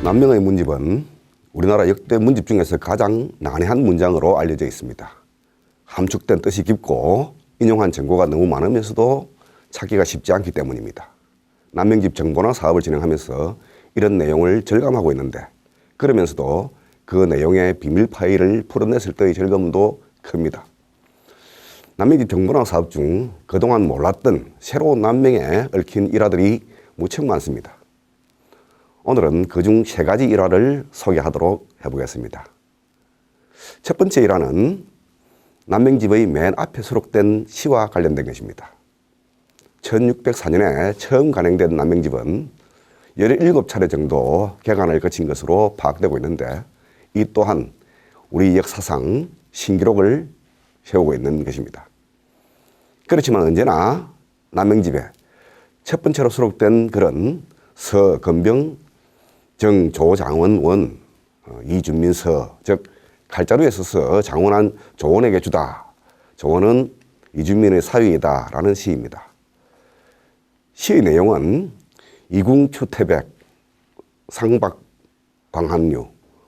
남명의 문집은 우리나라 역대 문집 중에서 가장 난해한 문장으로 알려져 있습니다. 함축된 뜻이 깊고 인용한 정보가 너무 많으면서도 찾기가 쉽지 않기 때문입니다. 남명집 정보나 사업을 진행하면서 이런 내용을 절감하고 있는데, 그러면서도 그 내용의 비밀 파일을 풀어냈을 때의 즐거움도 큽니다. 남명집 정보나 사업 중 그동안 몰랐던 새로운 남명에 얽힌 일화들이 무척 많습니다. 오늘은 그중 3가지 일화를 소개하도록 해보겠습니다. 첫 번째 일화는 남명집의 맨 앞에 수록된 시와 관련된 것입니다. 1604년에 처음 간행된 남명집은 17차례 정도 개간을 거친 것으로 파악되고 있는데, 이 또한 우리 역사상 신기록을 세우고 있는 것입니다. 그렇지만 언제나 남명집에 첫 번째로 수록된 글은 서 건병 정 조장원 원 이준민 서, 즉 칼자루에 써서 장원한 조원에게 주다. 조원은 이준민의 사위이다 라는 시입니다. 시의 내용은 이궁 추태백 상박 광한류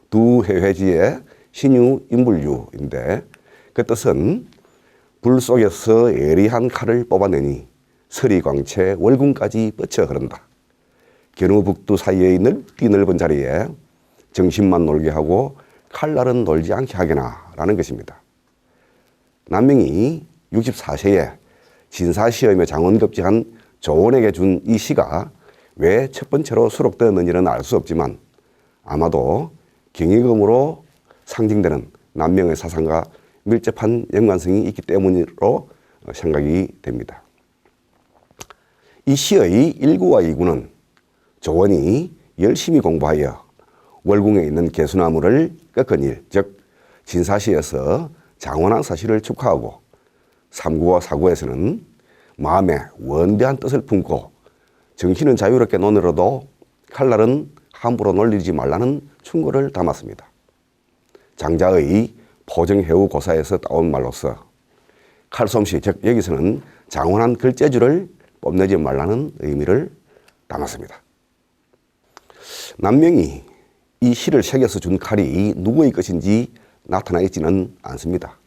두 해회지의 신유 인불유인데, 그 뜻은 불 속에서 예리한 칼을 뽑아내니 서리광채 월궁까지 뻗쳐 흐른다. 견우북두 사이의 넓은 자리에 정신만 놀게 하고 칼날은 놀지 않게 하게나 라는 것입니다. 남명이 64세에 진사시험에 장원급제한 조원에게 준 이 시가 왜 첫 번째로 수록되었는지는 알 수 없지만, 아마도 경의금으로 상징되는 남명의 사상과 밀접한 연관성이 있기 때문으로 생각이 됩니다. 이 시의 1구와 2구는 조원이 열심히 공부하여 월궁에 있는 개수나무를 꺾은 일, 즉 진사시에서 장원한 사실을 축하하고, 3구와 4구에서는 마음에 원대한 뜻을 품고 정신은 자유롭게 논으로도 칼날은 함부로 놀리지 말라는 충고를 담았습니다. 장자의 포정해우 고사에서 따온 말로서 칼솜씨, 즉 여기서는 장원한 글재주를 뽐내지 말라는 의미를 담았습니다. 남명이 이 시를 새겨서 준 칼이 누구의 것인지 나타나 있지는 않습니다.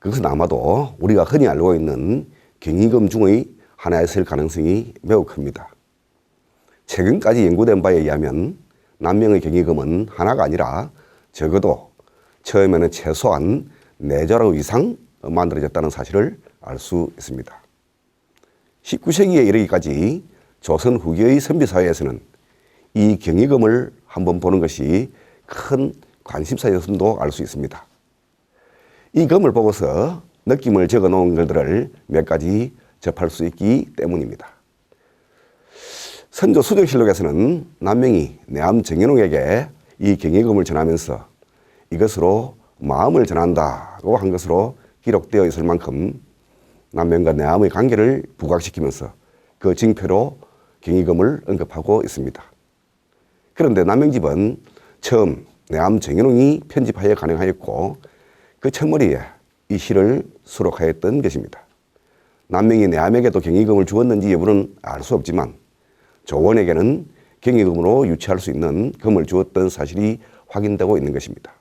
그것은 아마도 우리가 흔히 알고 있는 경의금 중의 하나였을 가능성이 매우 큽니다. 최근까지 연구된 바에 의하면 남명의 경의금은 하나가 아니라 적어도 처음에는 최소한 4자루 이상 만들어졌다는 사실을 알 수 있습니다. 19세기에 이르기까지 조선 후기의 선비사회에서는 이 경의금을 한번 보는 것이 큰 관심사였음도 알 수 있습니다. 이 금을 보고서 느낌을 적어 놓은 글들을 몇 가지 접할 수 있기 때문입니다. 선조 수정실록에서는 남명이 내암 정현웅에게 이 경의금을 전하면서 이것으로 마음을 전한다고 한 것으로 기록되어 있을 만큼 남명과 내암의 관계를 부각시키면서 그 징표로 경의금을 언급하고 있습니다. 그런데 남명집은 처음 내암 정현웅이 편집하여 간행하였고, 그 첫머리에 이 시를 수록하였던 것입니다. 남명이 내암에게도 경의금을 주었는지 여부는 알 수 없지만 조원에게는 경의금으로 유치할 수 있는 금을 주었던 사실이 확인되고 있는 것입니다.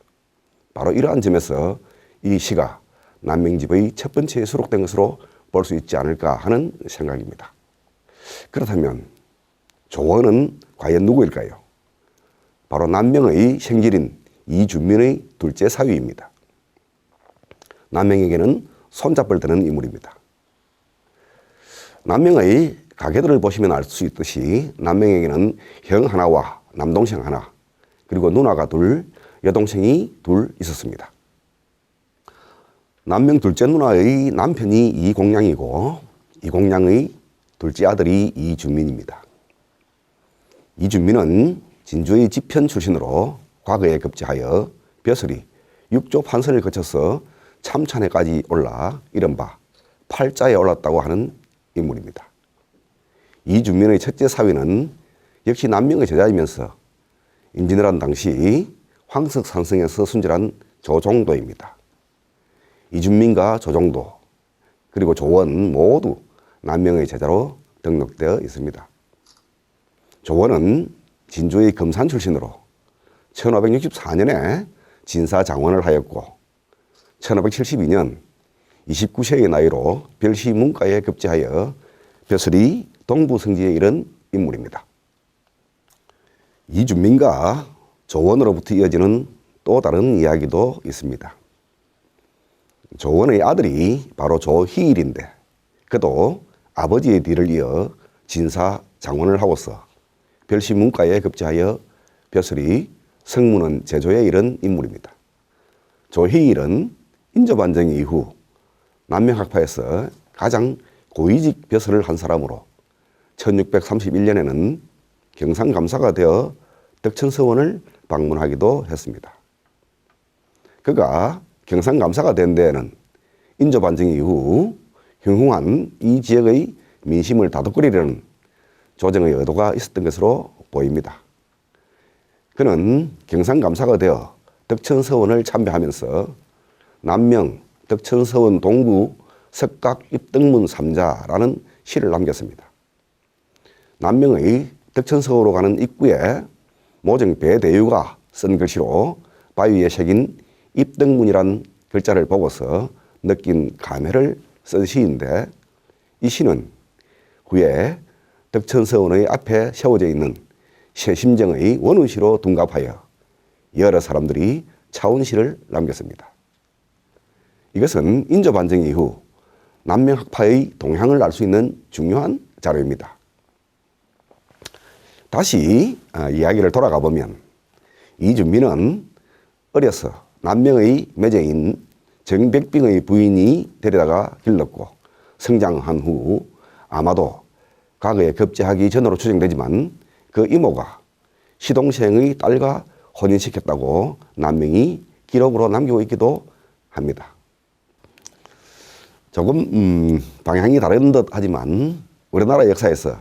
바로 이러한 점에서 이 시가 남명집의 첫 번째에 수록된 것으로 볼 수 있지 않을까 하는 생각입니다. 그렇다면 조원은 과연 누구일까요? 바로 남명의 생질인 이준민의 둘째 사위입니다. 남명에게는 손잡을 드는 인물입니다. 남명의 가계들을 보시면 알 수 있듯이 남명에게는 형 하나와 남동생 하나, 그리고 누나가 둘, 여동생이 둘 있었습니다. 남명 둘째 누나의 남편이 이공량이고, 이공량의 둘째 아들이 이준민입니다. 이준민은 진주의 지편 출신으로 과거에 급제하여 벼슬이 육조 판선을 거쳐서 참찬에까지 올라 이른바 팔자에 올랐다고 하는 인물입니다. 이준민의 첫째 사위는 역시 남명의 제자이면서 임진왜란 당시 황석산성에서 순절한 조종도입니다. 이준민과 조종도 그리고 조원 모두 남명의 제자로 등록되어 있습니다. 조원은 진주의 검산 출신으로 1564년에 진사장원을 하였고 1572년 29세의 나이로 별시 문과에 급제하여 벼슬이 동부성지에 이른 인물입니다. 이준민과 조원으로부터 이어지는 또 다른 이야기도 있습니다. 조원의 아들이 바로 조희일인데 그도 아버지의 뒤를 이어 진사장원을 하고서 별시 문과에 급제하여 벼슬이 성문원 제조에 이른 인물입니다. 조희일은 인조반정 이후 남명학파에서 가장 고위직 벼슬을 한 사람으로 1631년에는 경상감사가 되어 덕천서원을 방문하기도 했습니다. 그가 경상감사가 된 데에는 인조반정 이후 흉흉한 이 지역의 민심을 다독거리려는 조정의 의도가 있었던 것으로 보입니다. 그는 경상감사가 되어 덕천서원을 참배하면서 남명 덕천서원 동부 석각 입덕문 3자라는 시를 남겼습니다. 남명의 덕천서원으로 가는 입구에 모정 배대유가 쓴 글씨로 바위에 새긴 입덕문이란 글자를 보고서 느낀 감회를 쓴 시인데 이 시는 후에 덕천서원의 앞에 세워져 있는 세심정의 원우시로 둔갑하여 여러 사람들이 차운시를 남겼습니다. 이것은 인조반정 이후 남명학파의 동향을 알 수 있는 중요한 자료입니다. 다시 이야기를 돌아가 보면 이준민은 어려서 남명의 매제인 정백빙의 부인이 데려다가 길렀고 성장한 후 아마도 과거에 급제하기 전으로 추정되지만 그 이모가 시동생의 딸과 혼인시켰다고 남명이 기록으로 남기고 있기도 합니다. 조금 방향이 다른 듯 하지만 우리나라 역사에서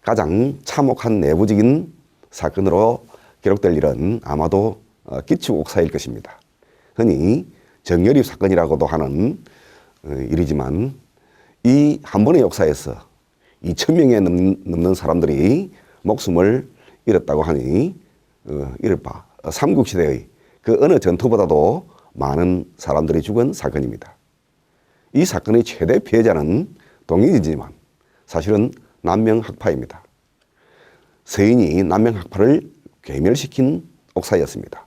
가장 참혹한 내부적인 사건으로 기록될 일은 아마도 기축옥사일 것입니다. 흔히 정여립 사건이라고도 하는 일이지만 이 한 번의 역사에서 2,000명에 넘는 사람들이 목숨을 잃었다고 하니 이를바 삼국시대의 그 어느 전투보다도 많은 사람들이 죽은 사건입니다. 이 사건의 최대 피해자는 동인이지만 사실은 남명학파입니다. 서인이 남명학파를 괴멸시킨 옥사였습니다.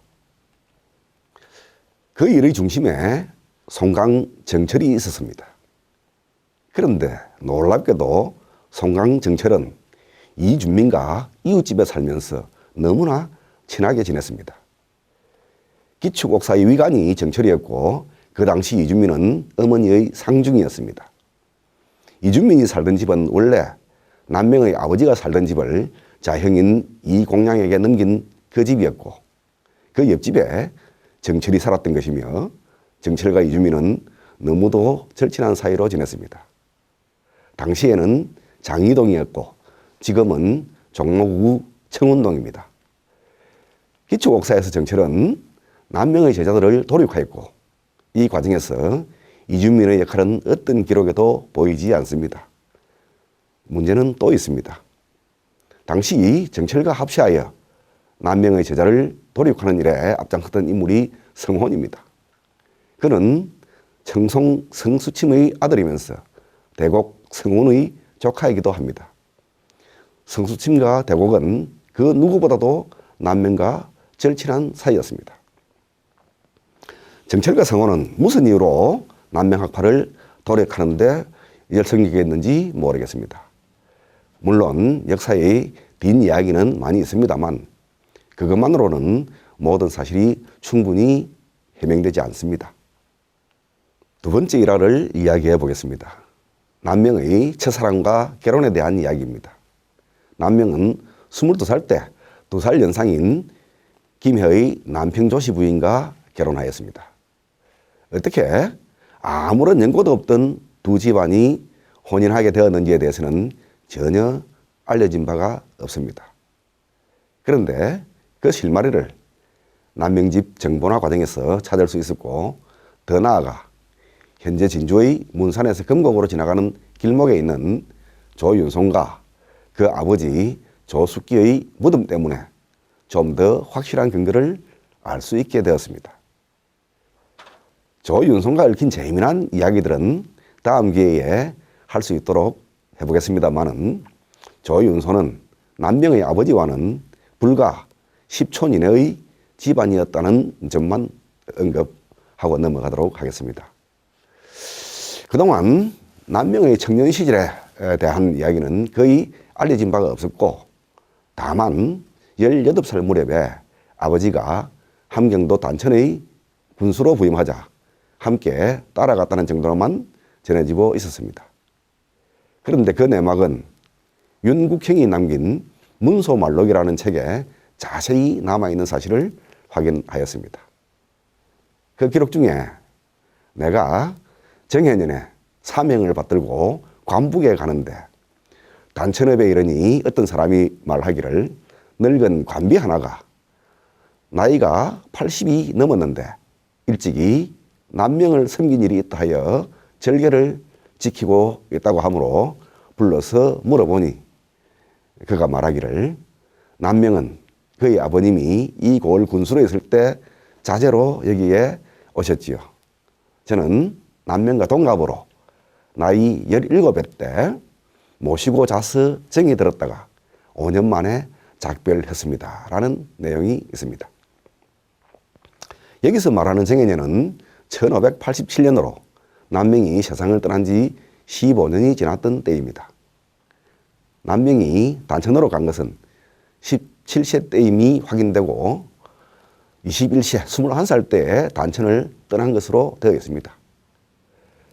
그 일의 중심에 송강정철이 있었습니다. 그런데 놀랍게도 송강정철은 이준민과 이웃집에 살면서 너무나 친하게 지냈습니다. 기축옥사의 위관이 정철이었고 그 당시 이준민은 어머니의 상중이었습니다. 이준민이 살던 집은 원래 남명의 아버지가 살던 집을 자형인 이공양에게 넘긴 그 집이었고 그 옆집에 정철이 살았던 것이며 정철과 이준민은 너무도 절친한 사이로 지냈습니다. 당시에는 장이동이었고 지금은 종로구 청운동입니다. 기축옥사에서 정철은 남명의 제자들을 도륙하였고 이 과정에서 이준민의 역할은 어떤 기록에도 보이지 않습니다. 문제는 또 있습니다. 당시 정철과 합시하여 남명의 제자를 도륙하는 일에 앞장섰던 인물이 성혼입니다. 그는 청송 성수침의 아들이면서 대곡 성운의 조카이기도 합니다. 성수침과 대곡은 그 누구보다도 남명과 절친한 사이였습니다. 정철과 성운은 무슨 이유로 남명학파를 도륙하는데 열성적이었는지 모르겠습니다. 물론 역사의 뒷이야기는 많이 있습니다만 그것만으로는 모든 사실이 충분히 해명되지 않습니다. 두 번째 일화를 이야기해 보겠습니다. 남명의 첫사랑과 결혼에 대한 이야기입니다. 남명은 22살 때 2살 연상인 김혜의 남편 조씨 부인과 결혼하였습니다. 어떻게 아무런 연고도 없던 두 집안이 혼인하게 되었는지에 대해서는 전혀 알려진 바가 없습니다. 그런데 그 실마리를 남명집 정본화 과정에서 찾을 수 있었고 더 나아가 현재 진주의 문산에서 금곡으로 지나가는 길목에 있는 조윤송과 그 아버지 조숙기의 무덤 때문에 좀 더 확실한 근거를 알 수 있게 되었습니다. 조윤손과 얽힌 재미난 이야기들은 다음 기회에 할 수 있도록 해보겠습니다만은 조윤손은 남명의 아버지와는 불과 10촌 이내의 집안이었다는 점만 언급하고 넘어가도록 하겠습니다. 그동안 남명의 청년 시절에 대한 이야기는 거의 알려진 바가 없었고 다만 18살 무렵에 아버지가 함경도 단천의 군수로 부임하자 함께 따라갔다는 정도로만 전해지고 있었습니다. 그런데 그 내막은 윤국형이 남긴 문소말록이라는 책에 자세히 남아있는 사실을 확인하였습니다. 그 기록 중에 내가 정해년에 사명을 받들고 관북에 가는데 단천읍에 이르니 어떤 사람이 말하기를 늙은 관비 하나가 나이가 80이 넘었는데 일찍이 남명을 섬긴 일이 있다 하여 절개를 지키고 있다고 하므로 불러서 물어보니 그가 말하기를 남명은 그의 아버님이 이 고을 군수로 있을 때 자제로 여기에 오셨지요. 저는 남명과 동갑으로 나이 17에 때 모시고 자서 정이 들었다가 5년 만에 작별했습니다. 라는 내용이 있습니다. 여기서 말하는 정해년은 1587년으로 남명이 세상을 떠난 지 15년이 지났던 때입니다. 남명이 단천으로 간 것은 17세 때임이 확인되고 21세, 21살 때에 단천을 떠난 것으로 되어 있습니다.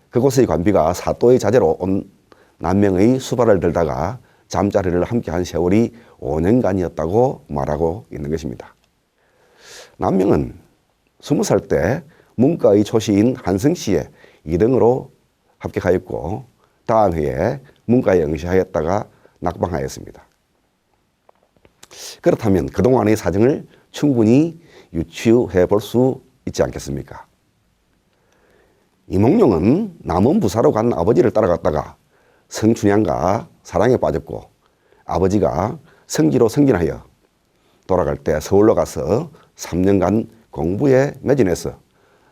그곳의 관비가 사또의 자제로 온 남명의 수발을 들다가 잠자리를 함께한 세월이 5년간이었다고 말하고 있는 것입니다. 남명은 20살 때 문과의 초시인 한성시에 2등으로 합격하였고 다음 해에 문과에 응시하였다가 낙방하였습니다. 그렇다면 그동안의 사정을 충분히 유추해 볼 수 있지 않겠습니까? 이몽룡은 남원 부사로 간 아버지를 따라갔다가 성춘향과 사랑에 빠졌고 아버지가 성지로 승진하여 돌아갈 때 서울로 가서 3년간 공부에 매진해서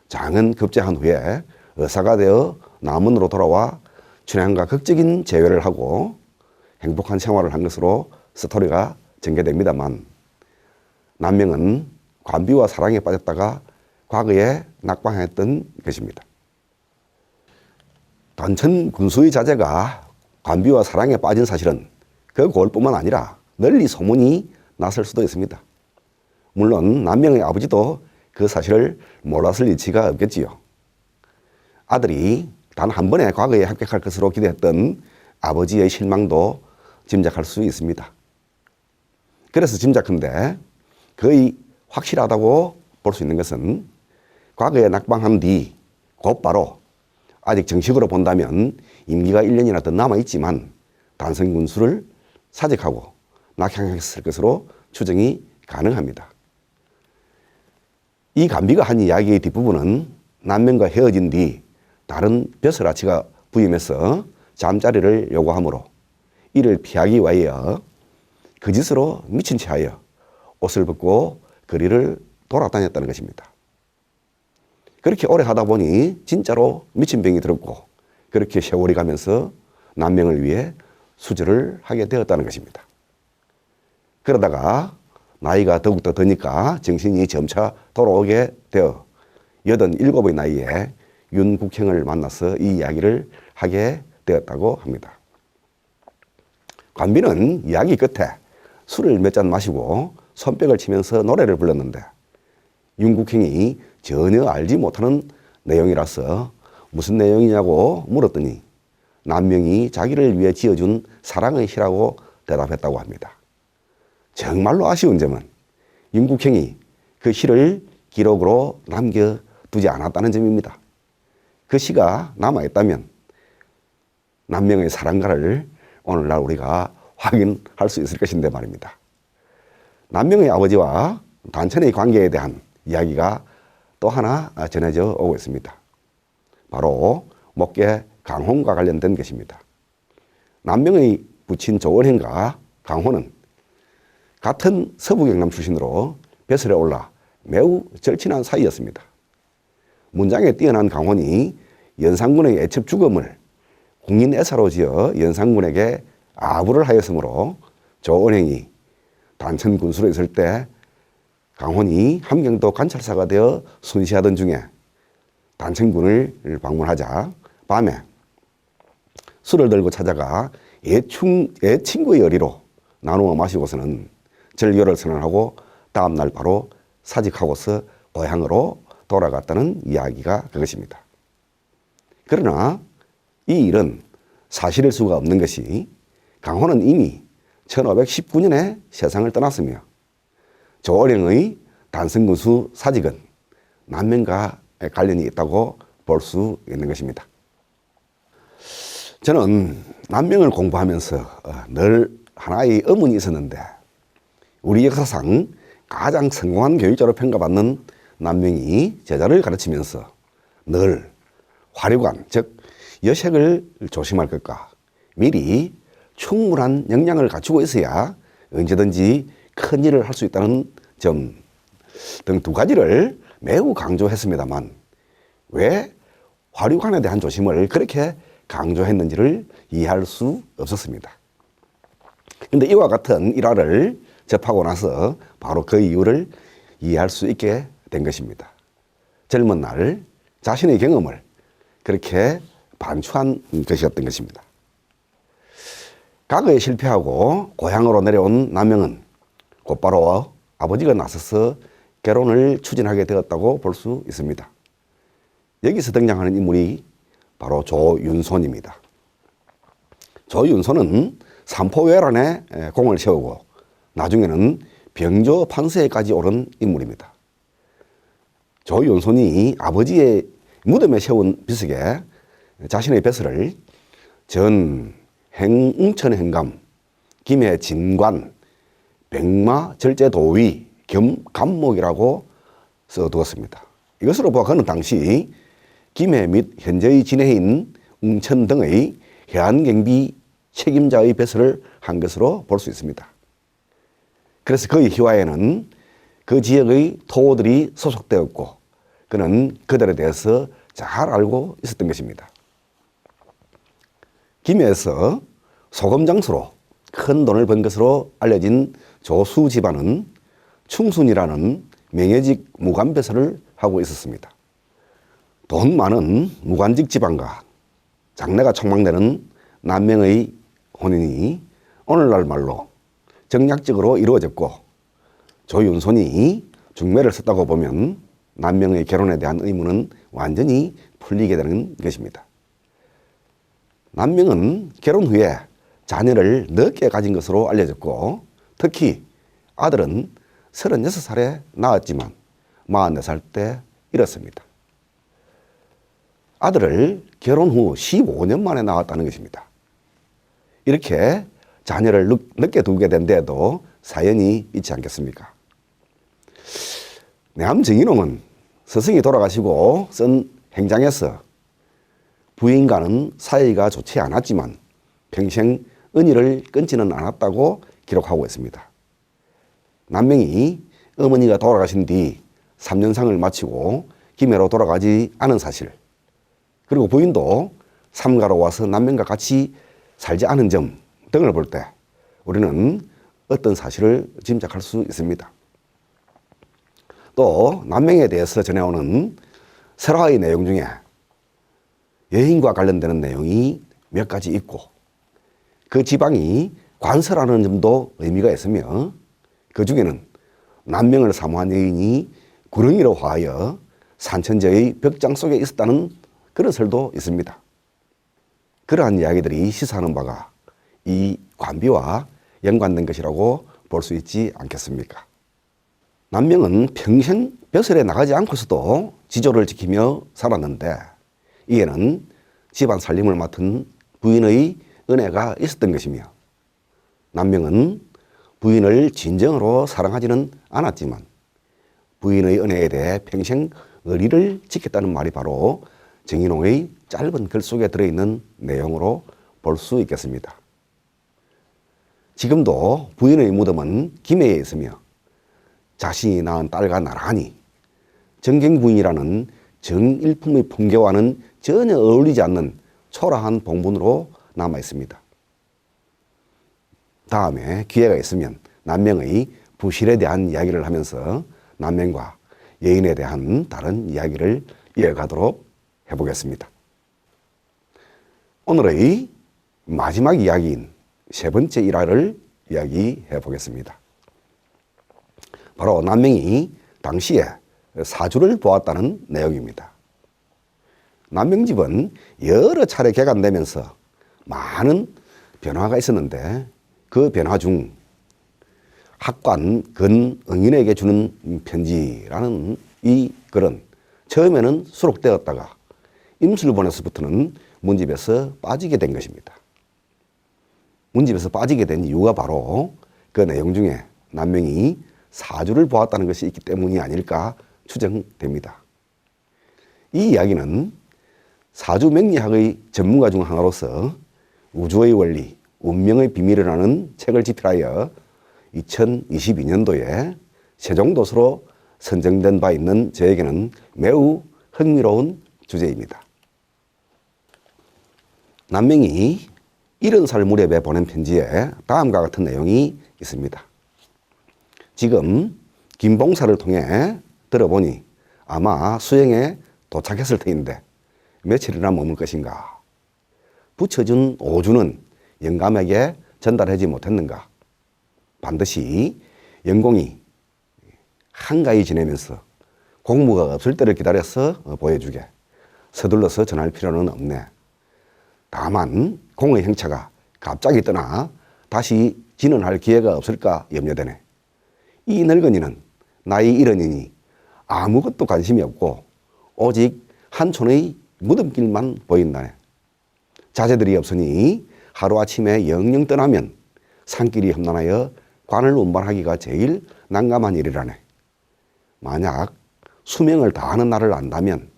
장은 급제한 후에 의사가 되어 남원으로 돌아와 춘향과 극적인 재회를 하고 행복한 생활을 한 것으로 스토리가 전개됩니다만 남명은 관비와 사랑에 빠졌다가 과거에 낙방했던 것입니다. 단천 군수의 자제가 관비와 사랑에 빠진 사실은 그 고을뿐만 아니라 널리 소문이 났을 수도 있습니다. 물론 남명의 아버지도 그 사실을 몰랐을 이치가 없겠지요. 아들이 단 한 번에 과거에 합격할 것으로 기대했던 아버지의 실망도 짐작할 수 있습니다. 그래서 짐작컨대 거의 확실하다고 볼 수 있는 것은 과거에 낙방한 뒤 곧바로 아직 정식으로 본다면 임기가 1년이나 더 남아있지만 단성군수를 사직하고 낙향했을 것으로 추정이 가능합니다. 이 간비가 한 이야기의 뒷부분은 남명과 헤어진 뒤 다른 벼슬아치가 부임해서 잠자리를 요구하므로 이를 피하기 위하여 그 짓으로 미친 채 하여 옷을 벗고 거리를 돌아다녔다는 것입니다. 그렇게 오래 하다 보니 진짜로 미친 병이 들었고 그렇게 세월이 가면서 남명을 위해 수절을 하게 되었다는 것입니다. 그러다가 나이가 더욱더 드니까 정신이 점차 돌아오게 되어 87의 나이에 윤국형을 만나서 이 이야기를 하게 되었다고 합니다. 관비는 이야기 끝에 술을 몇 잔 마시고 손뼉을 치면서 노래를 불렀는데 윤국형이 전혀 알지 못하는 내용이라서 무슨 내용이냐고 물었더니 남명이 자기를 위해 지어준 사랑의 시라고 대답했다고 합니다. 정말로 아쉬운 점은 윤국형이 그 시를 기록으로 남겨두지 않았다는 점입니다. 그 시가 남아있다면 남명의 사랑가를 오늘날 우리가 확인할 수 있을 것인데 말입니다. 남명의 아버지와 단천의 관계에 대한 이야기가 또 하나 전해져 오고 있습니다. 바로 목계 강혼과 관련된 것입니다. 남명의 부친 조원행과 강혼은 같은 서부 경남 출신으로 벼슬에 올라 매우 절친한 사이였습니다. 문장에 뛰어난 강원이 연산군의 애첩 죽음을 국민 애사로 지어 연산군에게 아부를 하였으므로 조은행이 단천 군수로 있을 때 강원이 함경도 관찰사가 되어 순시하던 중에 단천군을 방문하자 밤에 술을 들고 찾아가 애친구의 의리로 나누어 마시고서는 절교를 선언하고 다음날 바로 사직하고서 고향으로 돌아갔다는 이야기가 그것입니다. 그러나 이 일은 사실일 수가 없는 것이 강호는 이미 1519년에 세상을 떠났으며 조은행의 단성군수 사직은 남명과 관련이 있다고 볼 수 있는 것입니다. 저는 남명을 공부하면서 늘 하나의 의문이 있었는데 우리 역사상 가장 성공한 교육자로 평가받는 남명이 제자를 가르치면서 늘 화류관, 즉 여색을 조심할 것과 미리 충분한 역량을 갖추고 있어야 언제든지 큰 일을 할 수 있다는 점 등 두 가지를 매우 강조했습니다만 왜 화류관에 대한 조심을 그렇게 강조했는지를 이해할 수 없었습니다. 그런데 이와 같은 일화를 접하고 나서 바로 그 이유를 이해할 수 있게 된 것입니다. 젊은 날 자신의 경험을 그렇게 반추한 것이었던 것입니다. 과거에 실패하고 고향으로 내려온 남명은 곧바로 아버지가 나서서 결혼을 추진하게 되었다고 볼 수 있습니다. 여기서 등장하는 인물이 바로 조윤손입니다. 조윤손은 삼포외란에 공을 세우고 나중에는 병조 판서에까지 오른 인물입니다. 조윤손이 아버지의 무덤에 세운 비석에 자신의 벼슬을 전 행웅천 행감, 김해 진관, 백마 절제 도위 겸 감목이라고 써두었습니다. 이것으로 보아 그는 당시 김해 및 현재의 진해인 웅천 등의 해안경비 책임자의 벼슬을 한 것으로 볼 수 있습니다. 그래서 그의 희화에는 그 지역의 토호들이 소속되었고 그는 그들에 대해서 잘 알고 있었던 것입니다. 김해에서 소금장수로 큰 돈을 번 것으로 알려진 조수 집안은 충순이라는 명예직 무관벼슬을 하고 있었습니다. 돈 많은 무관직 집안과 장래가 촉망되는 남명의 혼인이 오늘날 말로 정략적으로 이루어졌고 조윤손이 중매를 썼다고 보면 남명의 결혼에 대한 의무는 완전히 풀리게 되는 것입니다. 남명은 결혼 후에 자녀를 넓게 가진 것으로 알려졌고 특히 아들은 36살에 낳았지만 44살 때 잃었습니다. 아들을 결혼 후 15년 만에 낳았다는 것입니다. 이렇게 자녀를 늦게 두게 된 데에도 사연이 있지 않겠습니까? 내암 정인홍은 스승이 돌아가시고 쓴 행장에서 부인과는 사이가 좋지 않았지만 평생 은희를 끊지는 않았다고 기록하고 있습니다. 남명이 어머니가 돌아가신 뒤 3년상을 마치고 김해로 돌아가지 않은 사실, 그리고 부인도 삼가로 와서 남명과 같이 살지 않은 점 등을 볼 때 우리는 어떤 사실을 짐작할 수 있습니다. 또 남명에 대해서 전해오는 설화의 내용 중에 여인과 관련되는 내용이 몇 가지 있고 그 지방이 관서라는 점도 의미가 있으며 그 중에는 남명을 사모한 여인이 구렁이로 화하여 산천제의 벽장 속에 있었다는 그런 설도 있습니다. 그러한 이야기들이 시사하는 바가 이 관비와 연관된 것이라고 볼 수 있지 않겠습니까? 남명은 평생 벼슬에 나가지 않고서도 지조를 지키며 살았는데 이에는 집안 살림을 맡은 부인의 은혜가 있었던 것이며 남명은 부인을 진정으로 사랑하지는 않았지만 부인의 은혜에 대해 평생 의리를 지켰다는 말이 바로 정인홍의 짧은 글 속에 들어있는 내용으로 볼 수 있겠습니다. 지금도 부인의 무덤은 김해에 있으며 자신이 낳은 딸과 나란히 정경부인이라는 정일품의 풍경과는 전혀 어울리지 않는 초라한 봉분으로 남아 있습니다. 다음에 기회가 있으면 남명의 부실에 대한 이야기를 하면서 남명과 여인에 대한 다른 이야기를 이어가도록 해보겠습니다. 오늘의 마지막 이야기인 세 번째 일화를 이야기해 보겠습니다. 바로 남명이 당시에 사주를 보았다는 내용입니다. 남명집은 여러 차례 개간되면서 많은 변화가 있었는데 그 변화 중 학관 근응인에게 주는 편지라는 이 글은 처음에는 수록되었다가 임술본에서부터는 문집에서 빠지게 된 것입니다. 문집에서 빠지게 된 이유가 바로 그 내용 중에 남명이 사주를 보았다는 것이 있기 때문이 아닐까 추정됩니다. 이 이야기는 사주명리학의 전문가 중 하나로서 우주의 원리, 운명의 비밀이라는 책을 집필하여 2022년도에 세종도서로 선정된 바 있는 저에게는 매우 흥미로운 주제입니다. 남명이 70살 무렵에 보낸 편지에 다음과 같은 내용이 있습니다. 지금 김봉사를 통해 들어보니 아마 수행에 도착했을 터인데 며칠이나 머물 것인가? 붙여준 오주는 영감에게 전달하지 못했는가? 반드시 영공이 한가히 지내면서 공무가 없을 때를 기다려서 보여주게. 서둘러서 전할 필요는 없네. 다만 공의 행차가 갑자기 떠나 다시 진언할 기회가 없을까 염려되네. 이 늙은이는 나이 70이니 아무것도 관심이 없고 오직 한촌의 무덤길만 보인다네. 자제들이 없으니 하루아침에 영영 떠나면 산길이 험난하여 관을 운반하기가 제일 난감한 일이라네. 만약 수명을 다하는 날을 안다면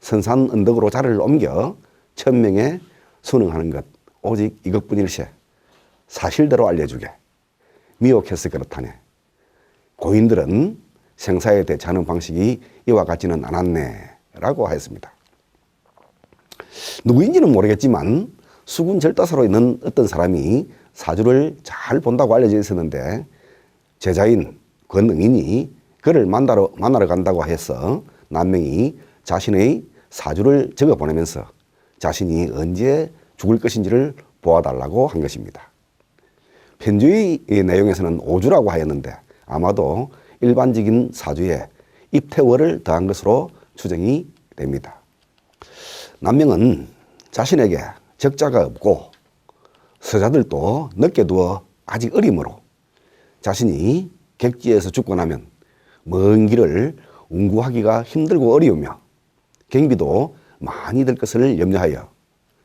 선산 언덕으로 자리를 옮겨 천명에 순응하는 것 오직 이것뿐일세. 사실대로 알려주게. 미혹해서 그렇다네. 고인들은 생사에 대처하는 방식이 이와 같지는 않았네 라고 하였습니다. 누구인지는 모르겠지만 수군절다사로 있는 어떤 사람이 사주를 잘 본다고 알려져 있었는데 제자인 권응인이 그를 만나러 간다고 해서 남명이 자신의 사주를 적어 보내면서 자신이 언제 죽을 것인지를 보아달라고 한 것입니다. 편지의 내용에서는 오주라고 하였는데 아마도 일반적인 사주에 입태월을 더한 것으로 추정이 됩니다. 남명은 자신에게 적자가 없고 서자들도 늦게 두어 아직 어리므로 자신이 객지에서 죽고 나면 먼 길을 운구하기가 힘들고 어려우며 경비도 많이 들 것을 염려하여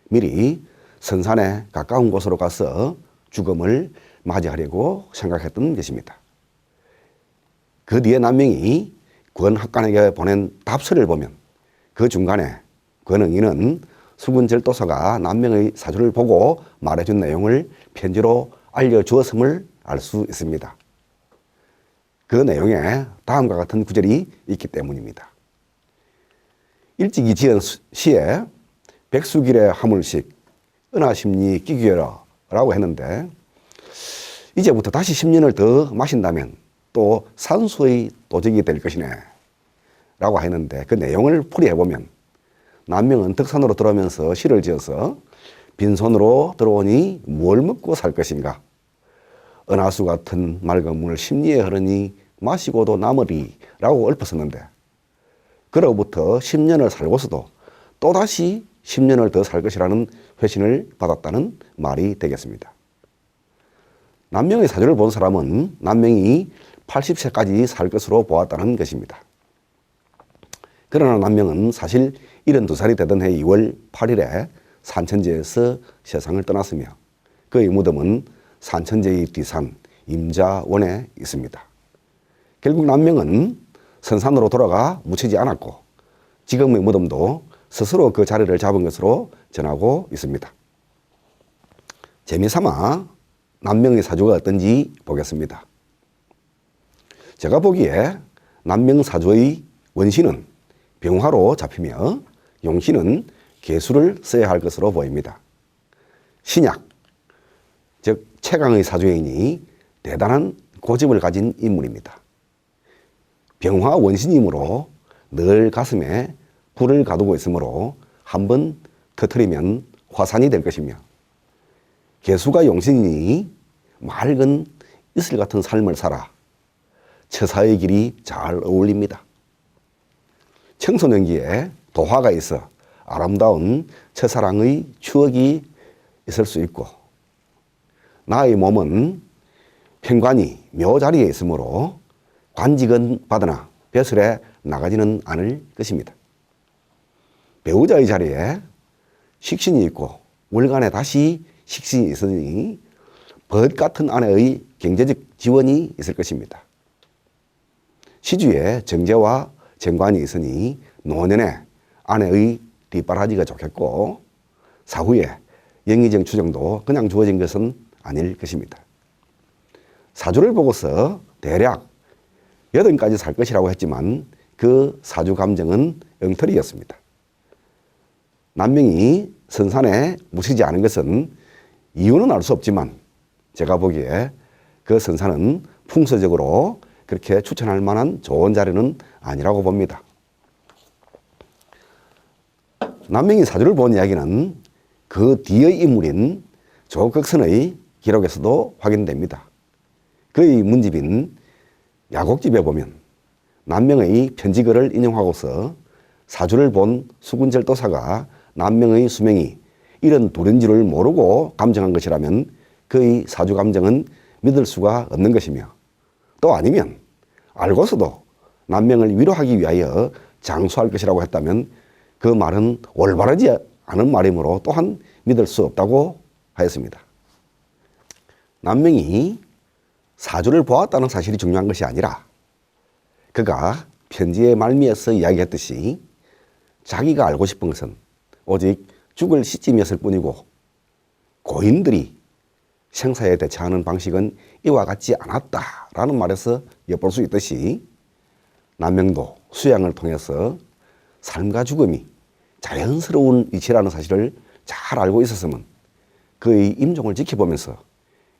미리 선산에 가까운 곳으로 가서 죽음을 맞이하려고 생각했던 것입니다. 그 뒤에 남명이 권학관에게 보낸 답서를 보면 그 중간에 권응이는 수군절도사가 남명의 사주를 보고 말해준 내용을 편지로 알려주었음을 알 수 있습니다. 그 내용에 다음과 같은 구절이 있기 때문입니다. 일찍이 지은 시에 백수길의 화물식 은하심리 끼귀여라 라고 했는데 이제부터 다시 10년을 더 마신다면 또 산수의 도적이 될 것이네 라고 했는데 그 내용을 풀이해보면 남명은 덕산으로 들어오면서 시를 지어서 빈손으로 들어오니 뭘 먹고 살 것인가. 은하수 같은 맑은 물을 심리에 흐르니 마시고도 남으리 라고 읊었었는데 그로부터 10년을 살고서도 또다시 10년을 더 살 것이라는 회신을 받았다는 말이 되겠습니다. 남명의 사주를 본 사람은 남명이 80세까지 살 것으로 보았다는 것입니다. 그러나 남명은 사실 72살이 되던 해 2월 8일에 산천제에서 세상을 떠났으며 그의 무덤은 산천제의 뒤산 임자원에 있습니다. 결국 남명은 선산으로 돌아가 묻히지 않았고 지금의 무덤도 스스로 그 자리를 잡은 것으로 전하고 있습니다. 재미삼아 남명의 사주가 어떤지 보겠습니다. 제가 보기에 남명사주의 원신은 병화로 잡히며 용신은 개수를 써야 할 것으로 보입니다. 신약, 즉 최강의 사주이니 대단한 고집을 가진 인물입니다. 병화 원신이므로 늘 가슴에 불을 가두고 있으므로 한번 터뜨리면 화산이 될 것이며, 개수가 용신이니 맑은 이슬 같은 삶을 살아 처사의 길이 잘 어울립니다. 청소년기에 도화가 있어 아름다운 첫사랑의 추억이 있을 수 있고, 나의 몸은 편관이 묘자리에 있으므로 관직은 받으나 벼슬에 나가지는 않을 것입니다. 배우자의 자리에 식신이 있고 월간에 다시 식신이 있으니 벗 같은 아내의 경제적 지원이 있을 것입니다. 시주에 정제와 정관이 있으니 노년에 아내의 뒷바라지가 좋겠고, 사후에 영의정 추정도 그냥 주어진 것은 아닐 것입니다. 사주를 보고서 대략 8가지 살 것이라고 했지만 그 사주 감정은 엉터리였습니다. 남명이 선산에 묻히지 않은 것은 이유는 알 수 없지만 제가 보기에 그 선산은 풍수적으로 그렇게 추천할 만한 좋은 자리는 아니라고 봅니다. 남명이 사주를 본 이야기는 그 뒤의 인물인 조극선의 기록에서도 확인됩니다. 그의 문집인 야곡집에 보면 남명의 편지글을 인용하고서 사주를 본 수군절도사가 남명의 수명이 이런 둘인 줄을 모르고 감정한 것이라면 그의 사주 감정은 믿을 수가 없는 것이며, 또 아니면 알고서도 남명을 위로하기 위하여 장수할 것이라고 했다면 그 말은 올바르지 않은 말이므로 또한 믿을 수 없다고 하였습니다. 남명이 사주를 보았다는 사실이 중요한 것이 아니라 그가 편지의 말미에서 이야기했듯이 자기가 알고 싶은 것은 오직 죽을 시점이었을 뿐이고, 고인들이 생사에 대처하는 방식은 이와 같지 않았다라는 말에서 엿볼 수 있듯이 남명도 수양을 통해서 삶과 죽음이 자연스러운 이치라는 사실을 잘 알고 있었으면 그의 임종을 지켜보면서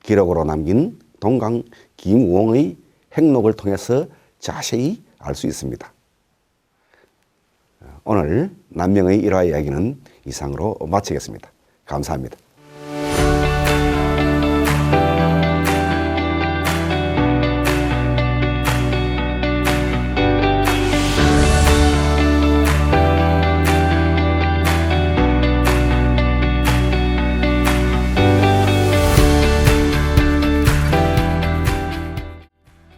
기록으로 남긴 동강 김우홍의 행록을 통해서 자세히 알 수 있습니다. 오늘 남명의 일화 이야기는 이상으로 마치겠습니다. 감사합니다.